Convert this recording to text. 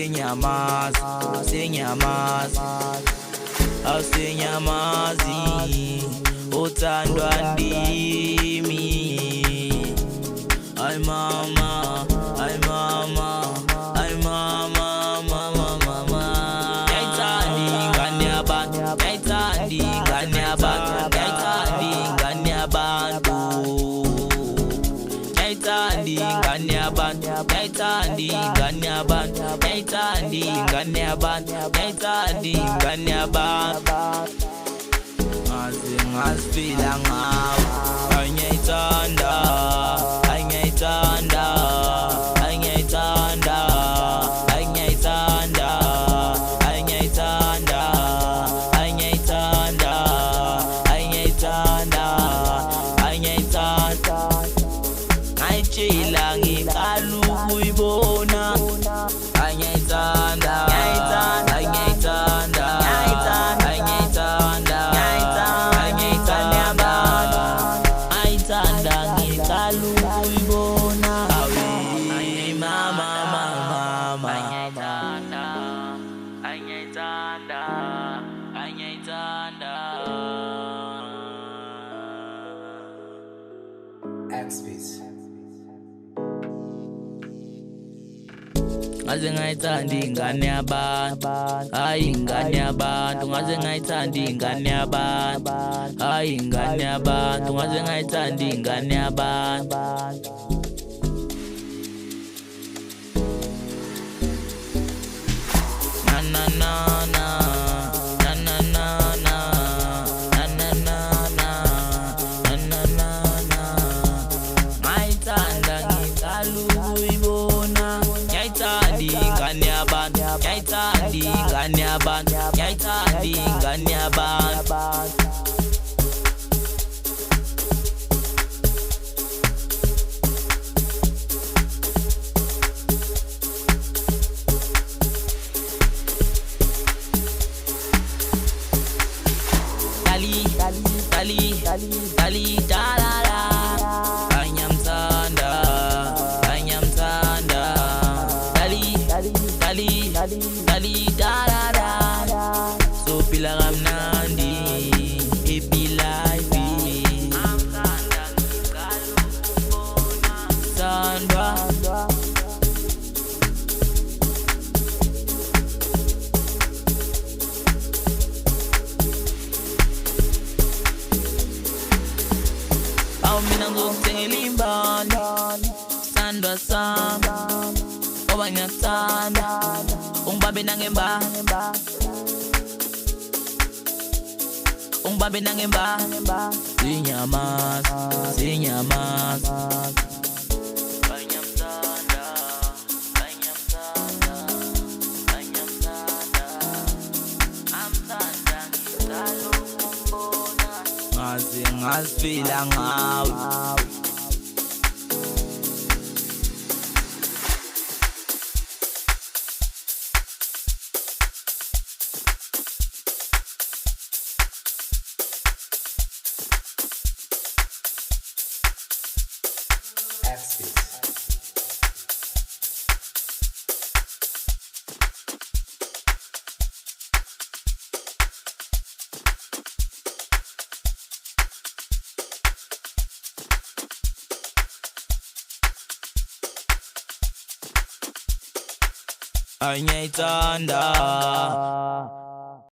Awusenyamazi, awusenyamazi, uthandwa ndimi. Ay mama, ay mama, ay mama, mama, mama. Ngiyay'thanda ingane yabantu, ngiyay'thanda ingane yabantu, ngiyay'thanda ingane yabantu. Ngiyay'thanda ingane yabantu, ngiyay'thanda ingane yabantu, ngiyay'thanda ingane yabantu, ngiyay'thanda ingane yabantu. Ngazifila ngawe, ay ngiyay'thanda, ay ngiyay'thanda, ay ngiyay'thanda, ay ngiyay'thanda, ay ngiyay'thanda, ay ngiyay'thanda, ay ngiyay'thanda, ay ngiyay'thanda. Ngayitshela ngiqala ukuyibona. Ay ngiyay'thanda, ay ngiyay'thanda, ay ngiyay'thanda, ay ngiyay'thanda, ngayithanda ngiqala ukuyibona. Ay mama, mama, ay ngiyay'thanda, ay ngiyay'thanda, ay ngiyay'thanda. Ngaze ngayithanda ingane yabantu, hayi ingane yabantu. Ngaze ngayithanda ingane yabantu, hayi ingane yabantu. Ngaze ngayithanda ingane yabantu. Na na na na, na na na na, na na na na, na na na na. Ngayithanda ngiqala ukuyibona. Ngiyay'thanda ingane yabantu, ngiyay'thanda ingane yabantu, ngiyay'thanda ingane yabantu. Dali, da da da. Ay ngiyamthanda, ay ngiyamthanda. Dali, da da da. Sophila kamnandi, happy life. Amthanda ngiqala ukubona. Thandwa. Mina ngizokuthenga imbali, sandwa sami, ngoba ngiyakuthanda. Ungibambe nangemba, ungibambe nangemba. Sinyamazi, sinyamazi. Ay ngiyamthanda, ay ngiyamthanda, ay ngiyamthanda. Amthanda ngiqala ukubona. Ngaze ngazifila ngawe. Ay ngiyay'thanda.